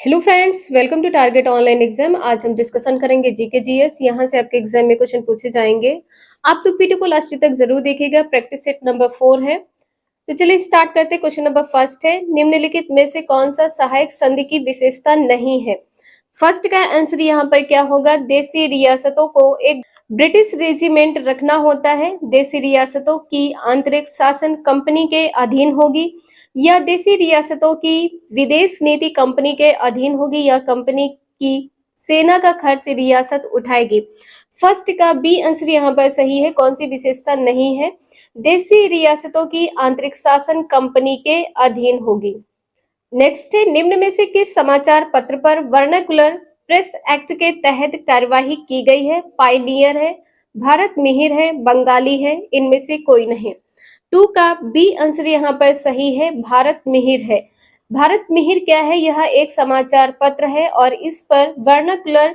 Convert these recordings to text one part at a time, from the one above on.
Hello friends, welcome to target online exam. आज हम discussion करेंगे जीके जीएस। यहाँ से आपके एग्जाम में क्वेश्चन पूछे जाएंगे। आप लोग वीडियो को लास्ट तक जरूर देखिएगा। प्रैक्टिस सेट नंबर 4 है। तो चलिए स्टार्ट करते हैं। क्वेश्चन नंबर फर्स्ट है, निम्नलिखित में से कौन सा सहायक संधि की विशेषता नहीं है। फर्स्ट का आंसर यहाँ पर क्या होगा, देशी रियासतों को एक ब्रिटिश रेजिमेंट रखना होता है। देशी रियासतों की आंतरिक शासन कंपनी के अधीन होगी या देशी रियासतों की विदेश नीति कंपनी के अधीन होगी या कंपनी की सेना का खर्च रियासत उठाएगी। फर्स्ट का बी आंसर यहाँ पर सही है। कौन सी विशेषता नहीं है, देशी रियासतों की आंतरिक शासन कंपनी के अधीन होगी। नेक्स्ट है, निम्न में से किस समाचार पत्र पर वर्नाकुलर प्रेस एक्ट के तहत कार्यवाही की गई है। पायनियर है, भारत मिहिर है, बंगाली है, इनमें से कोई नहीं। 2 का बी आंसर यहाँ पर सही है, भारत मिहिर है। भारत मिहिर क्या है, यह एक समाचार पत्र है और इस पर वर्नाकुलर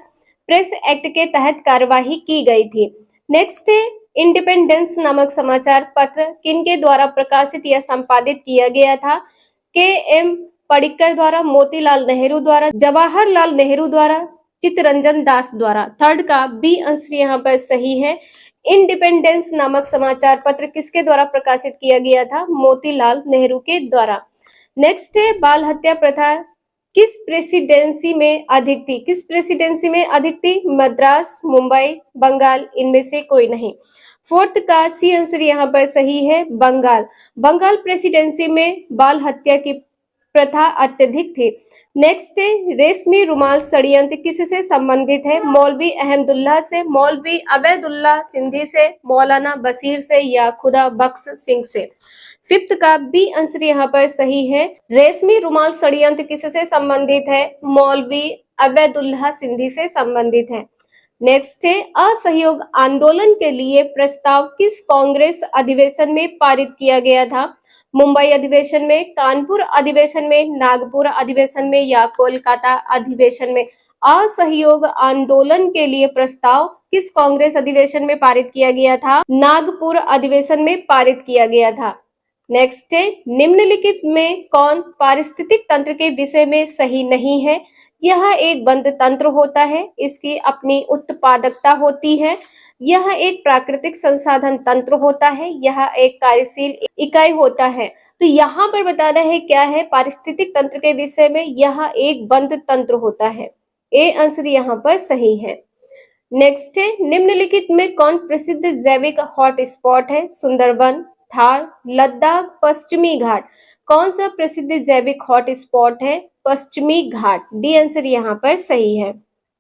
प्रेस एक्ट के तहत कार्यवाही की गई थी। नेक्स्ट है, इंडिपेंडेंस नामक समाचार पत्र किनके द्वारा प्रकाशित या संपादित किया गया था। के एम पडिक्कर द्वारा, मोतीलाल नेहरू द्वारा, जवाहरलाल नेहरू द्वारा, चित्तरंजन दास द्वारा। थर्ड का बी आंसर यहाँ पर सही है। इंडिपेंडेंस नामक समाचार पत्र किसके द्वारा प्रकाशित किया गया था, मोतीलाल नेहरू के द्वारा। नेक्स्ट है, बाल हत्या प्रथा किस प्रेसिडेंसी में अधिक थी। किस प्रेसिडेंसी में अधिक थी, मद्रास, मुंबई, बंगाल, इनमें से कोई नहीं। फोर्थ का सी आंसर यहाँ पर सही है, बंगाल। बंगाल प्रेसिडेंसी में बाल हत्या की प्रथा अत्यधिक थी। नेक्स्ट है, रेशमी रुमाल षड्यंत्र किससे संबंधित है। मौलवी अहमदुल्ला से, मौलवी अबैदुल्ला सिंधी से, मौलाना बशीर से या खुदा बख्श सिंह से। फिफ्थ का बी आंसर यहाँ पर सही है। रेशमी रुमाल षड्यंत्र किससे संबंधित है, मौलवी अबैदुल्ला सिंधी से संबंधित है। नेक्स्ट है, असहयोग आंदोलन के लिए प्रस्ताव किस कांग्रेस अधिवेशन में पारित किया गया था। मुंबई अधिवेशन में, कानपुर अधिवेशन में, नागपुर अधिवेशन में या कोलकाता अधिवेशन में। असहयोग आंदोलन के लिए प्रस्ताव किस कांग्रेस अधिवेशन में पारित किया गया था, नागपुर अधिवेशन में पारित किया गया था। नेक्स्ट है, निम्नलिखित में कौन पारिस्थितिक तंत्र के विषय में सही नहीं है। यह एक बंद तंत्र होता है, इसकी अपनी उत्पादकता होती है। यह एक प्राकृतिक संसाधन तंत्र होता है, यह एक कार्यशील इकाई होता है। तो यहाँ पर बताना है क्या है, पारिस्थितिक तंत्र के विषय में यह एक बंद तंत्र होता है। ए आंसर यहाँ पर सही है। नेक्स्ट है, निम्नलिखित में कौन प्रसिद्ध जैविक हॉट स्पॉट है। सुंदरबन, थार, लद्दाख, पश्चिमी घाट। कौन सा प्रसिद्ध जैविक हॉट स्पॉट है, पश्चिमी घाट। डी आंसर यहाँ पर सही है।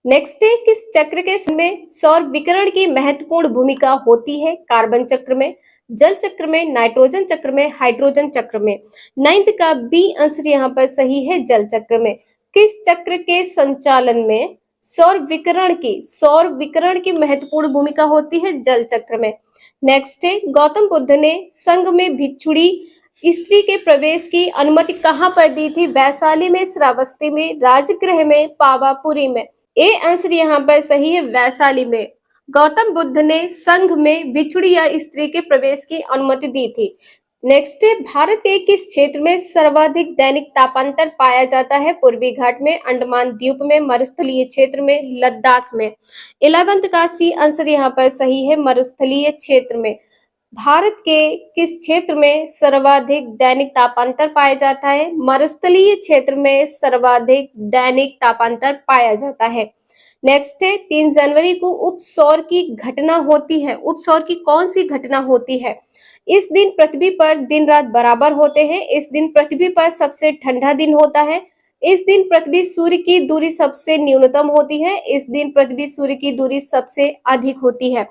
नेक्स्ट है, किस चक्र के में सौर विकिरण की महत्वपूर्ण भूमिका होती है। कार्बन चक्र में, जल चक्र में, नाइट्रोजन चक्र में, हाइड्रोजन चक्र में। 9th का बी आंसर यहाँ पर सही है, जल चक्र में। किस चक्र के संचालन में सौर विकिरण की महत्वपूर्ण भूमिका होती है, जल चक्र में। नेक्स्ट है, गौतम बुद्ध ने संघ में भिक्षुणी स्त्री के प्रवेश की अनुमति कहाँ पर दी थी। वैशाली में, श्रावस्ती में, राजगृह में, पावापुरी में। ए आंसर यहाँ पर सही है, वैशाली में। गौतम बुद्ध ने संघ में भिक्षुणी या स्त्री के प्रवेश की अनुमति दी थी। नेक्स्ट है, भारत के किस क्षेत्र में सर्वाधिक दैनिक तापांतर पाया जाता है। पूर्वी घाट में, अंडमान द्वीप में, मरुस्थलीय क्षेत्र में, लद्दाख में। 11th का सी आंसर यहाँ पर सही है, मरुस्थलीय क्षेत्र में। भारत के किस क्षेत्र में सर्वाधिक दैनिक तापांतर पाया जाता है। मरुस्थलीय क्षेत्र में सर्वाधिक दैनिक तापांतर पाया जाता है। नेक्स्ट है, 3 जनवरी को उपसौर की घटना होती है। उपसौर की कौन सी घटना होती है। इस दिन पृथ्वी पर दिन रात बराबर होते हैं। इस दिन पृथ्वी पर सबसे ठंडा दिन होता है। इस दिन पृथ्वी सूर्य की दूरी सबसे न्यूनतम होती है। इस दिन पृथ्वी सूर्य की दूरी सबसे अधिक होती है।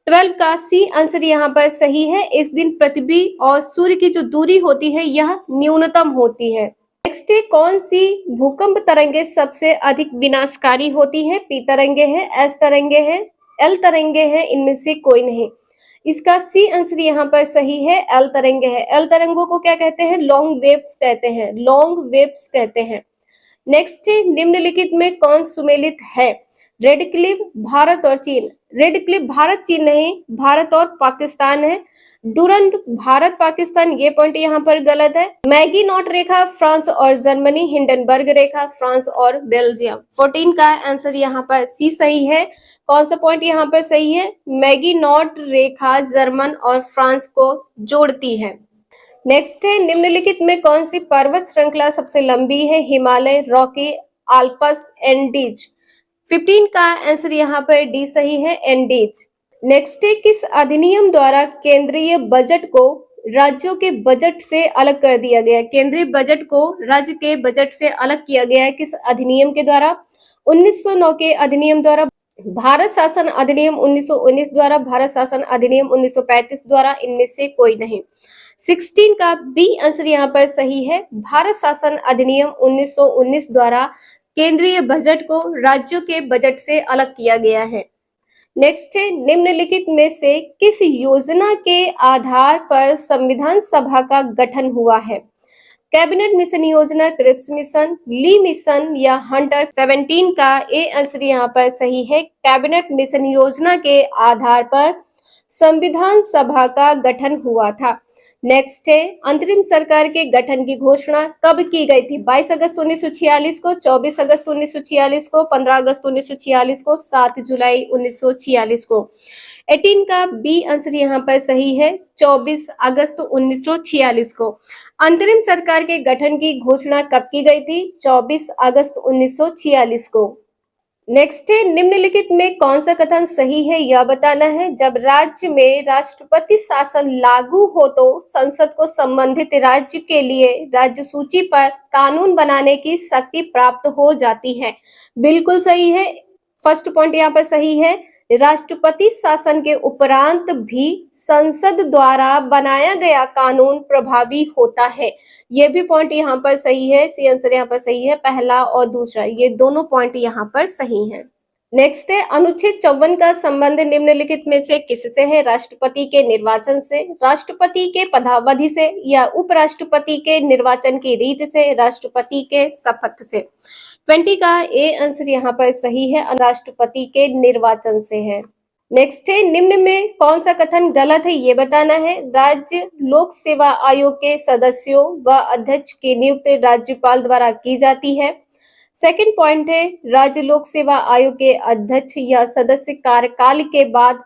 12 का सी आंसर यहाँ पर सही है। इस दिन पृथ्वी और सूर्य की जो दूरी होती है यह न्यूनतम होती है। नेक्स्ट है, कौन सी भूकंप तरंगे सबसे अधिक विनाशकारी होती है। पी तरंगे है, एस तरंगे है, एल तरंगे है, इनमें से कोई नहीं। इसका सी आंसर यहाँ पर सही है, एल तरंगे है। एल तरंगों को क्या कहते हैं, लॉन्ग वेव्स कहते हैं, लॉन्ग वेव्स कहते हैं। नेक्स्ट है, निम्नलिखित में कौन सुमेलित है। रेड क्लिफ भारत और चीन, रेड क्लिफ भारत चीन नहीं, भारत और पाकिस्तान है। डूरंड भारत पाकिस्तान, ये पॉइंट यहाँ पर गलत है। मैगी नॉट रेखा फ्रांस और जर्मनी, हिंडनबर्ग रेखा फ्रांस और बेल्जियम। 14 का आंसर यहाँ पर सी सही है। कौन सा पॉइंट यहाँ पर सही है? मैगी नॉट रेखा जर्मन और फ्रांस को जोड़ती है। नेक्स्ट है, निम्नलिखित में कौन सी पर्वत श्रृंखला सबसे लंबी है? Himalaya, Rocky, Alps, Andes. 15 का आंसर यहाँ पर डी सही है, एंडीज। नेक्स्ट है, किस अधिनियम द्वारा केंद्रीय बजट को राज्यों के बजट से अलग कर दिया गया? केंद्रीय बजट को राज्य के बजट से अलग किया गया है किस अधिनियम के द्वारा? 1909 के अधिनियम द्वारा, भारत शासन अधिनियम 1919 द्वारा, भारत शासन अधिनियम 1935 द्वारा, इनमें से कोई नहीं। 16 का बी आंसर यहाँ पर सही है। भारत शासन अधिनियम 1919 द्वारा केंद्रीय बजट को राज्यों के बजट से अलग किया गया है। नेक्स्ट है, निम्नलिखित में से किस योजना के आधार पर संविधान सभा का गठन हुआ है? कैबिनेट मिशन योजना, क्रिप्स मिशन, ली मिशन या हंटर। 17 का ए आंसर यहाँ पर सही है। कैबिनेट मिशन योजना के आधार पर संविधान सभा का गठन हुआ था। नेक्स्ट है, अंतरिम सरकार के गठन की घोषणा कब की गई थी? 22 अगस्त 1946 को, 24 अगस्त 1946 को, 15 अगस्त 1946 को, 7 जुलाई 1946 को। 18 का बी आंसर यहाँ पर सही है, 24 अगस्त 1946 को। अंतरिम सरकार के गठन की घोषणा कब की गई थी? 24 अगस्त 1946 को। नेक्स्ट है, निम्नलिखित में कौन सा कथन सही है यह बताना है। जब राज्य में राष्ट्रपति शासन लागू हो तो संसद को संबंधित राज्य के लिए राज्य सूची पर कानून बनाने की शक्ति प्राप्त हो जाती है। बिल्कुल सही है, फर्स्ट पॉइंट यहाँ पर सही है। राष्ट्रपति शासन के उपरांत भी संसद द्वारा बनाया गया कानून प्रभावी होता है। ये भी पॉइंट यहाँ पर सही है, सी आंसर यहाँ पर सही है, पहला और दूसरा ये दोनों पॉइंट यहाँ पर सही हैं। नेक्स्ट है, अनुच्छेद 54 का संबंध निम्नलिखित में से किससे है? राष्ट्रपति के निर्वाचन से, राष्ट्रपति के पदावधि से या उपराष्ट्रपति के निर्वाचन की रीत से, राष्ट्रपति के शपथ से। 20 का ए आंसर यहाँ पर सही है, राष्ट्रपति के निर्वाचन से है। नेक्स्ट है, निम्न में कौन सा कथन गलत है ये बताना है। राज्य लोक सेवा आयोग के सदस्यों व अध्यक्ष की नियुक्ति राज्यपाल द्वारा की जाती है। सेकंड पॉइंट है, राज्य लोक सेवा आयोग के अध्यक्ष या सदस्य कार्यकाल के बाद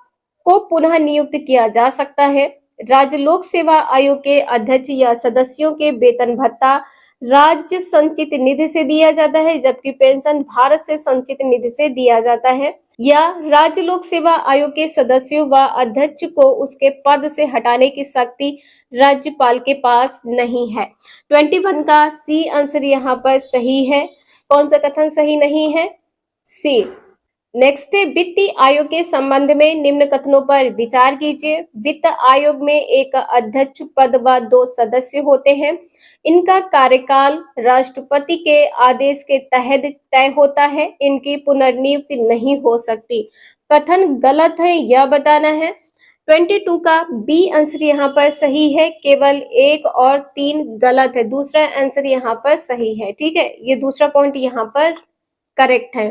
को पुनः नियुक्त किया जा सकता है। राज्य लोक सेवा आयोग के अध्यक्ष या सदस्यों के वेतन भत्ता राज्य संचित निधि से दिया जाता है, जबकि पेंशन भारत से संचित निधि से दिया जाता है। या राज्य लोक सेवा आयोग के सदस्यों व अध्यक्ष को उसके पद से हटाने की शक्ति राज्यपाल के पास नहीं है। 21 का सी आंसर यहाँ पर सही है। कौन सा कथन सही नहीं है? सी। नेक्स्ट है, वित्तीय आयोग के संबंध में निम्न कथनों पर विचार कीजिए। वित्त आयोग में एक अध्यक्ष पद व 2 सदस्य होते हैं। इनका कार्यकाल राष्ट्रपति के आदेश के तहत तय होता है। इनकी पुनर्नियुक्ति नहीं हो सकती। कथन गलत है यह बताना है। 22 का बी आंसर यहाँ पर सही है, केवल 1 और 3 गलत है, दूसरा आंसर यहाँ पर सही है। ठीक है, ये दूसरा पॉइंट यहाँ पर करेक्ट है।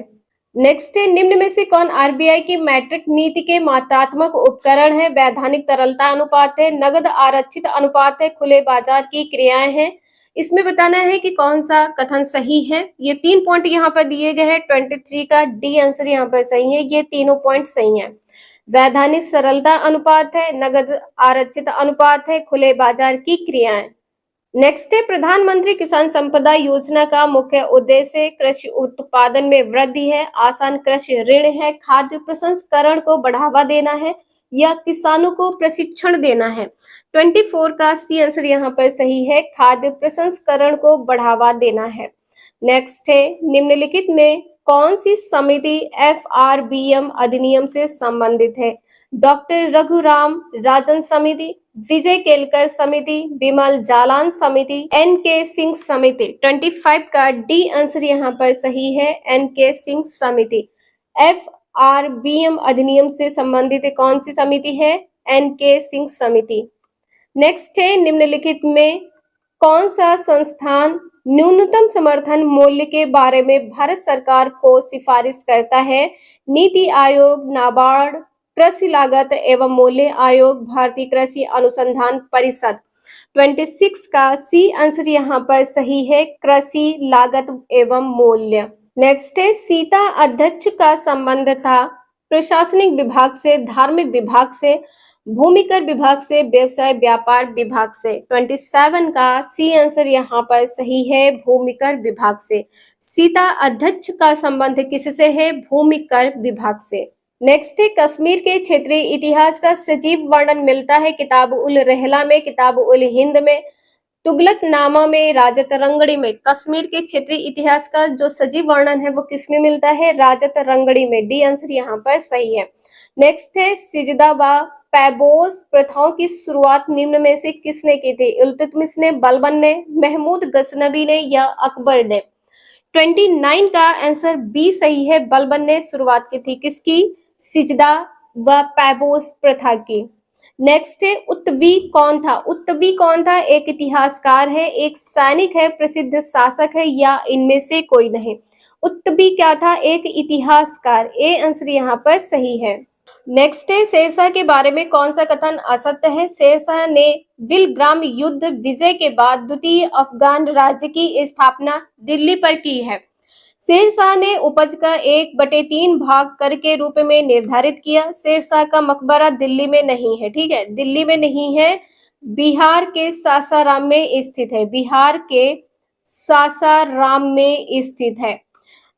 नेक्स्ट है, निम्न में से कौन आरबीआई की मैट्रिक नीति के मात्रात्मक उपकरण है? वैधानिक तरलता अनुपात है, नगद आरक्षित अनुपात है, खुले बाजार की क्रियाएं हैं। इसमें बताना है कि कौन सा कथन सही है। ये 3 पॉइंट यहाँ पर दिए गए हैं। 23 का डी आंसर यहाँ पर सही है, ये तीनों पॉइंट सही है। वैधानिक सरलता अनुपात है, नगद आरक्षित अनुपात है, खुले बाजार की क्रियाएं। नेक्स्ट है, प्रधानमंत्री किसान संपदा योजना का मुख्य उद्देश्य कृषि उत्पादन में वृद्धि है, आसान कृषि ऋण है, खाद्य प्रसंस्करण को बढ़ावा देना है या किसानों को प्रशिक्षण देना है। 24 का सी आंसर यहाँ पर सही है, खाद्य प्रसंस्करण को बढ़ावा देना है। नेक्स्ट है, निम्नलिखित में कौन सी समिति FRBM अधिनियम से संबंधित है? डॉक्टर रघुराम राजन समिति, विजय केलकर समिति, विमल जालान समिति, NK सिंह समिति। 25 का डी आंसर यहाँ पर सही है, NK सिंह समिति। FRBM अधिनियम से संबंधित कौन सी समिति है? NK सिंह समिति। नेक्स्ट है, निम्नलिखित में कौन सा संस्थान न्यूनतम समर्थन मूल्य के बारे में भारत सरकार को सिफारिश करता है? नीति आयोग, नाबार्ड, कृषि लागत एवं मूल्य आयोग, भारतीय कृषि अनुसंधान परिषद। 26 का सी आंसर यहाँ पर सही है, कृषि लागत एवं मूल्य। नेक्स्ट है, सीता अध्यक्ष का संबंध था प्रशासनिक विभाग से, धार्मिक विभाग से, भूमिकर विभाग से, व्यवसाय व्यापार विभाग से। 27 का सी आंसर यहाँ पर सही है, भूमिकर विभाग से। सीता अध्यक्ष का संबंध किससे है? भूमिकर विभाग से। नेक्स्ट है, कश्मीर के क्षेत्रीय इतिहास का सजीव वर्णन मिलता है किताब उल रहला में, किताब उल हिंद में, तुगलकनामा में, राजत रंगड़ी में। कश्मीर के क्षेत्रीय इतिहास का जो सजीव वर्णन है वो किसमें मिलता है? राजत रंगड़ी में। डी आंसर यहाँ पर सही है। नेक्स्ट है, सिजदा व पैबोस प्रथाओं की शुरुआत निम्न में से किसने की थी? इल्तुतमिश ने, बलबन ने, महमूद गजनबी ने या अकबर ने? 29 का आंसर बी सही है, बलबन ने शुरुआत की थी। किसकी? सिजदा व पैबोस प्रथा की। नेक्स्ट है, उत्तवी कौन था? उत्तवी कौन था? एक इतिहासकार है, एक सैनिक है, प्रसिद्ध शासक है या इनमें से कोई नहीं? उत्तवी क्या था? एक इतिहासकार। ए आंसर यहाँ पर सही है। नेक्स्ट है, शेरशाह के बारे में कौन सा कथन असत्य है? शेरशाह ने विलग्राम युद्ध विजय के बाद द्वितीय अफगान राज्य की स्थापना दिल्ली पर की है। शेरशाह ने उपज का 1/3 भाग कर के रूप में निर्धारित किया। शेरशाह का मकबरा दिल्ली में नहीं है, ठीक है, दिल्ली में नहीं है, बिहार के सासाराम में स्थित है, बिहार के सासाराम में स्थित है।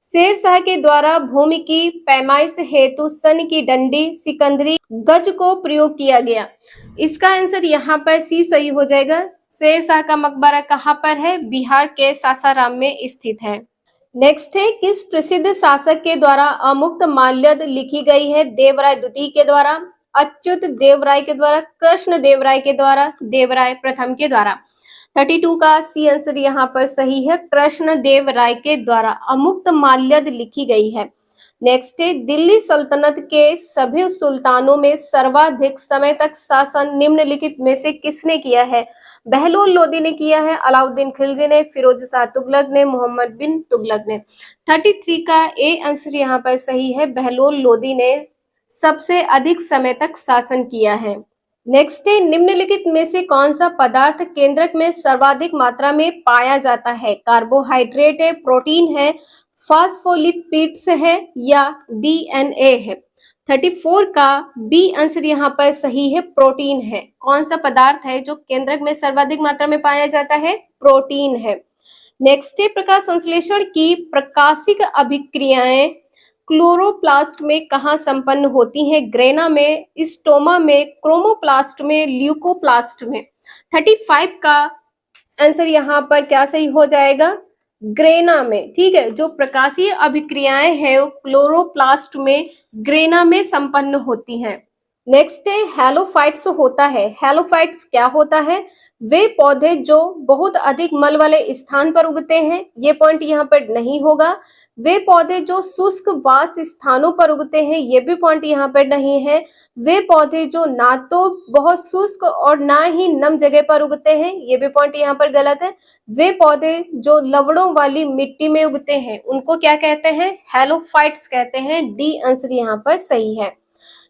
शेरशाह के द्वारा भूमि की पैमाइश हेतु सन की डंडी, सिकंदरी, गज को प्रयोग किया गया। इसका आंसर यहाँ पर सी सही हो जाएगा। शेरशाह का मकबरा कहाँ पर है? बिहार के सासाराम में स्थित है। नेक्स्ट है, किस प्रसिद्ध शासक के द्वारा अमुक्त माल्यद लिखी गई है? देवराय द्वितीय के द्वारा, अच्युत देवराय के द्वारा, कृष्ण देवराय के द्वारा, देवराय प्रथम के द्वारा। 32 का सी आंसर यहाँ पर सही है, कृष्ण देवराय के द्वारा अमुक्त माल्यद लिखी गई है। नेक्स्ट है, दिल्ली सल्तनत के सभी सुल्तानों में सर्वाधिक समय तक शासन निम्नलिखित में से किसने किया है? बहलोल लोदी ने किया है, अलाउद्दीन खिलजी ने, फिरोज शाह तुगलक ने, मोहम्मद बिन तुगलक ने। 33 का ए आंसर यहाँ पर सही है, बहलोल लोदी ने सबसे अधिक समय तक शासन किया है। नेक्स्ट है, निम्नलिखित में से कौन सा पदार्थ केंद्रक में सर्वाधिक मात्रा में पाया जाता है? कार्बोहाइड्रेट है, प्रोटीन है, फास्फोलिपिड्स है या डीएनए है? 34 का बी आंसर यहाँ पर सही है, प्रोटीन है। कौन सा पदार्थ है जो केंद्रक में सर्वाधिक मात्रा में पाया जाता है? प्रोटीन है। नेक्स्ट है, प्रकाश संश्लेषण की प्रकाशिक अभिक्रियाएं क्लोरोप्लास्ट में कहाँ संपन्न होती हैं? ग्रेना में, स्टोमा में, क्रोमोप्लास्ट में, ल्यूकोप्लास्ट में। 35 का आंसर यहाँ पर क्या सही हो जाएगा? ग्रेना में, ठीक है। जो प्रकाशीय अभिक्रियाएं हैं वो क्लोरोप्लास्ट में, ग्रेना में संपन्न होती हैं। नेक्स्ट है, हेलोफाइट्स होता है। हेलोफाइट्स क्या होता है? वे पौधे जो बहुत अधिक मल वाले स्थान पर उगते हैं, ये पॉइंट यहाँ पर नहीं होगा। वे पौधे जो शुष्क वास स्थानों पर उगते हैं, ये भी पॉइंट यहाँ पर नहीं है। वे पौधे जो ना तो बहुत शुष्क और ना ही नम जगह पर उगते हैं, ये भी पॉइंट यहाँ पर गलत है। वे पौधे जो लवणों वाली मिट्टी में उगते हैं, उनको क्या कहते हैं? हेलोफाइट्स कहते हैं। डी आंसर यहाँ पर सही है।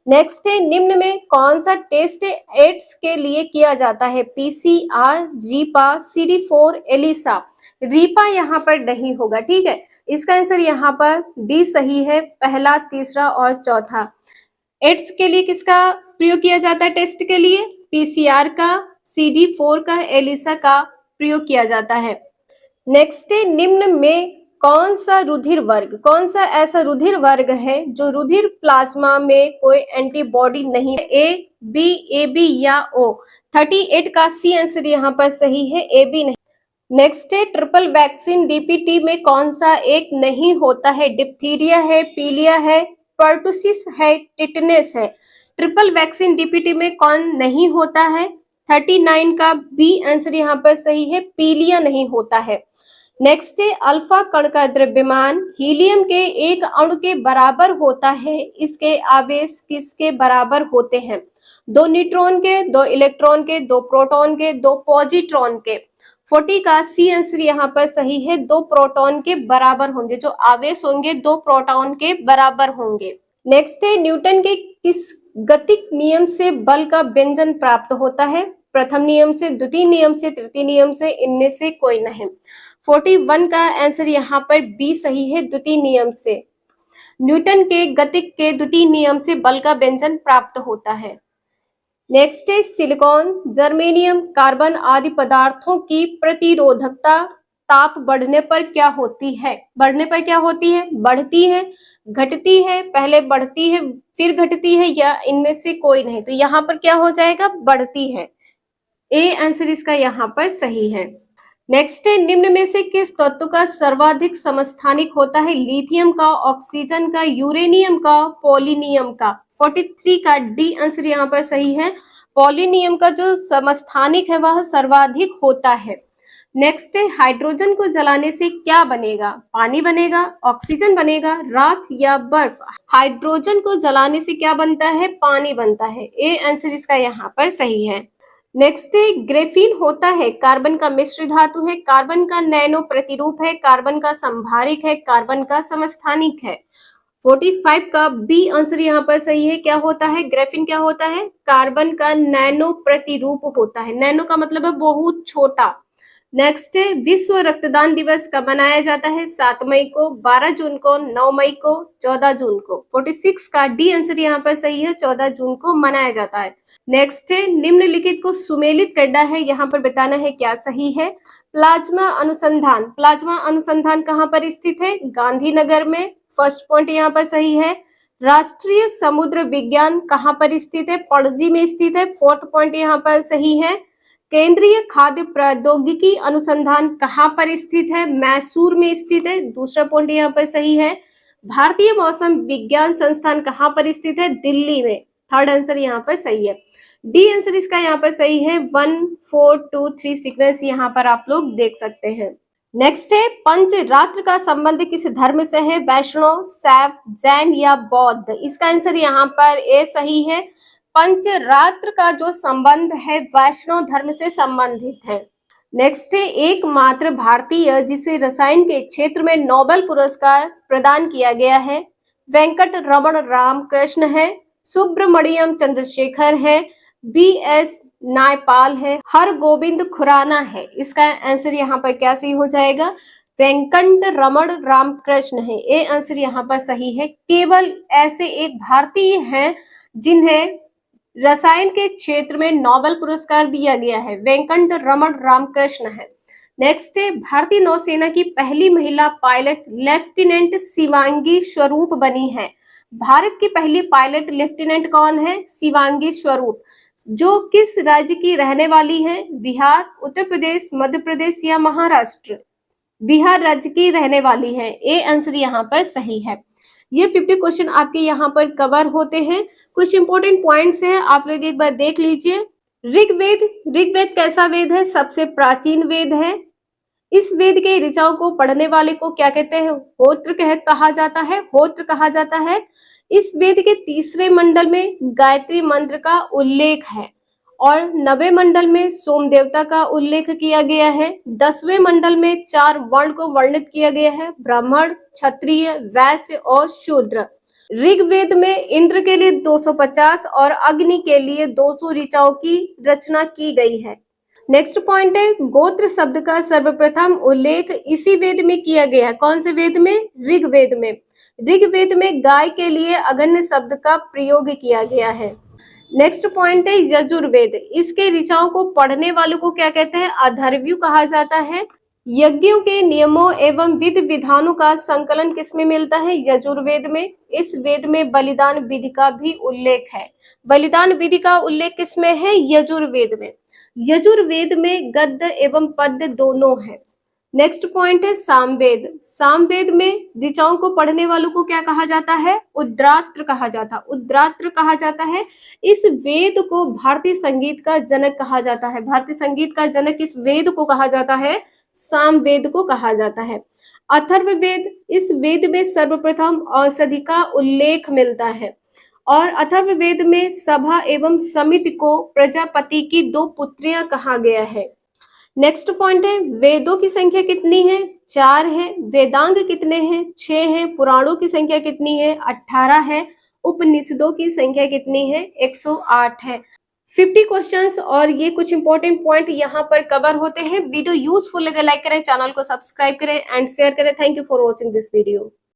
नेक्स्ट है, निम्न में कौन सा टेस्ट एड्स के लिए किया जाता है? PCR, RIPA, CD4, Elisa. RIPA यहाँ पर नहीं होगा, ठीक है। इसका आंसर यहाँ पर डी सही है, पहला, तीसरा और चौथा। एड्स के लिए किसका प्रयोग किया जाता है? टेस्ट के लिए पीसीआर का, CD4 का, एलिसा का प्रयोग किया जाता है। नेक्स्ट है, निम्न में कौन सा रुधिर वर्ग, कौन सा ऐसा रुधिर वर्ग है जो रुधिर प्लाज्मा में कोई एंटीबॉडी नहीं? ए, बी, ए बी या ओ? 38 का सी आंसर यहाँ पर सही है, ए बी नहीं। नेक्स्ट है, ट्रिपल वैक्सीन डीपीटी में कौन सा एक नहीं होता है? डिप्थीरिया है, पीलिया है, पर्टुसिस है, टिटनेस है। ट्रिपल वैक्सीन डीपीटी में कौन नहीं होता है? 39 का बी आंसर यहाँ पर सही है, पीलिया नहीं होता है। नेक्स्ट है, अल्फा कण का द्रव्यमान हीलियम के एक अणु के बराबर होता है, इसके आवेश किसके बराबर होते हैं? 2 न्यूट्रॉन के, 2 इलेक्ट्रॉन के, 2 प्रोटॉन के, 2 पॉजिट्रॉन के। 40 का सी आंसर यहाँ पर सही है, 2 प्रोटॉन के बराबर होंगे, जो आवेश होंगे 2 प्रोटॉन के बराबर होंगे। नेक्स्ट है, न्यूटन के किस गतिक नियम से बल का व्यंजन प्राप्त होता है? प्रथम नियम से, द्वितीय नियम से, तृतीय नियम से, इनमें से कोई नहीं। 41 का आंसर यहाँ पर बी सही है, द्वितीय नियम से। न्यूटन के गतिक के द्वितीय नियम से बल का व्यंजन प्राप्त होता है। नेक्स्ट है, सिलिकॉन, जर्मेनियम, कार्बन आदि पदार्थों की प्रतिरोधकता ताप बढ़ने पर क्या होती है? बढ़ने पर क्या होती है? बढ़ती है, घटती है, पहले बढ़ती है फिर घटती है, या इनमें से कोई नहीं? तो यहाँ पर क्या हो जाएगा? बढ़ती है। ए आंसर इसका यहाँ पर सही है। नेक्स्ट है, निम्न में से किस तत्व का सर्वाधिक समस्थानिक होता है? लिथियम का, ऑक्सीजन का, यूरेनियम का, पोलिनियम का। 43 का डी आंसर यहाँ पर सही है। पोलिनियम का जो समस्थानिक है वह सर्वाधिक होता है। नेक्स्ट है, हाइड्रोजन को जलाने से क्या बनेगा? पानी बनेगा, ऑक्सीजन बनेगा, राख या बर्फ? हाइड्रोजन को जलाने से क्या बनता है? पानी बनता है। ए आंसर इसका यहाँ पर सही है। नेक्स्ट है, ग्रेफीन होता है कार्बन का मिश्र धातु है, कार्बन का नैनो प्रतिरूप है, कार्बन का संभारिक है, कार्बन का समस्थानिक है। 45 का बी आंसर यहाँ पर सही है। क्या होता है? ग्रेफीन क्या होता है? कार्बन का नैनो प्रतिरूप होता है। नैनो का मतलब है बहुत छोटा। नेक्स्ट है, विश्व रक्तदान दिवस कब मनाया जाता है? 7 मई को, 12 जून को, 9 मई को, 14 जून को। 46 का डी आंसर यहाँ पर सही है, 14 जून को मनाया जाता है। नेक्स्ट है, निम्नलिखित को सुमेलित करना है, यहाँ पर बताना है क्या सही है। प्लाज्मा अनुसंधान, प्लाज्मा अनुसंधान कहाँ पर स्थित है? गांधीनगर में। फर्स्ट पॉइंट यहाँ पर सही है। राष्ट्रीय समुद्र विज्ञान कहाँ पर स्थित है? पणजी में स्थित है। फोर्थ पॉइंट यहाँ पर सही है। केंद्रीय खाद्य प्रौद्योगिकी अनुसंधान कहाँ पर स्थित है? मैसूर में स्थित है। दूसरा पॉइंट यहाँ पर सही है। भारतीय मौसम विज्ञान संस्थान कहाँ पर स्थित है? दिल्ली में। थर्ड आंसर यहाँ पर सही है। डी आंसर इसका यहाँ पर सही है। 1 4 2 3 सीक्वेंस यहाँ पर आप लोग देख सकते हैं। नेक्स्ट है, पंचरात्र का संबंध किस धर्म से है? वैष्णव, शैव, जैन या बौद्ध? इसका आंसर यहाँ पर ए सही है। पंचरात्र का जो संबंध है वैष्णव धर्म से संबंधित है। नेक्स्ट है, एकमात्र भारतीय जिसे रसायन के क्षेत्र में नोबेल पुरस्कार प्रदान किया गया है। वेंकट रमण रामकृष्ण है, सुब्रमण्यम चंद्रशेखर है, BS नायपाल है, हरगोविंद खुराना है। इसका आंसर यहाँ पर क्या सही हो जाएगा? वेंकट रमण रामकृष्ण है। ए आंसर यहाँ पर सही है। केवल ऐसे एक भारतीय हैं जिन्हें रसायन के क्षेत्र में नोबेल पुरस्कार दिया गया है, वेंकट रमण रामकृष्ण है। नेक्स्ट है, भारतीय नौसेना की पहली महिला पायलट लेफ्टिनेंट शिवांगी स्वरूप बनी है। भारत की पहली पायलट लेफ्टिनेंट कौन है? शिवांगी स्वरूप। जो किस राज्य की रहने वाली है? बिहार, उत्तर प्रदेश, मध्य प्रदेश या महाराष्ट्र? बिहार राज्य की रहने वाली है। ए आंसर यहाँ पर सही है। ये 50 क्वेश्चन आपके यहाँ पर कवर होते हैं। कुछ इंपॉर्टेंट पॉइंट्स हैं, आप लोग एक बार देख लीजिए। ऋग्वेद, ऋग्वेद कैसा वेद है? सबसे प्राचीन वेद है। इस वेद के ऋचाओं को पढ़ने वाले को क्या कहते हैं? होत्र कहा जाता है, होत्र कहा जाता है। इस वेद के तीसरे मंडल में गायत्री मंत्र का उल्लेख है और 9वें मंडल में सोम देवता का उल्लेख किया गया है। 10वें मंडल में 4 वर्ण को वर्णित किया गया है, ब्राह्मण, क्षत्रिय, वैश्य और शूद्र। ऋग्वेद में इंद्र के लिए 250 और अग्नि के लिए 200 ऋचाओं की रचना की गई है। नेक्स्ट पॉइंट है, गोत्र शब्द का सर्वप्रथम उल्लेख इसी वेद में किया गया है। कौन से वेद में? ऋग्वेद में। ऋग्वेद में गाय के लिए अगन्य शब्द का प्रयोग किया गया है। नेक्स्ट पॉइंट है यजुर्वेद। इसके ऋचाओं को पढ़ने वालों को क्या कहते हैं? अथर्वयु कहा जाता है। यज्ञों के नियमों एवं विधि विधानों का संकलन किसमें मिलता है? यजुर्वेद में। इस वेद में बलिदान विधि का भी उल्लेख है। बलिदान विधि का उल्लेख किसमें है? यजुर्वेद में। यजुर्वेद में गद्य एवं पद्य दोनों है। नेक्स्ट पॉइंट है सामवेद। सामवेद में ऋचाओं को पढ़ने वालों को क्या कहा जाता है? उद्रात्र कहा जाता, उद्रात्र कहा जाता है। इस वेद को भारतीय संगीत का जनक कहा जाता है। भारतीय संगीत का जनक इस वेद को कहा जाता है, सामवेद को कहा जाता है। अथर्ववेद, इस वेद में सर्वप्रथम औषधि का उल्लेख मिलता है और अथर्ववेद में सभा एवं समिति को प्रजापति की 2 पुत्रियां कहा गया है। नेक्स्ट पॉइंट है, वेदों की संख्या कितनी है? 4 है। वेदांग कितने हैं? 6 है। पुराणों की संख्या कितनी है? 18 है। उपनिषदों की संख्या कितनी है? 108 है। 50 क्वेश्चंस और ये कुछ इंपॉर्टेंट पॉइंट यहाँ पर कवर होते हैं। वीडियो यूजफुल लगे लाइक करें, चैनल को सब्सक्राइब करें एंड शेयर करें। Thank you for watching this video.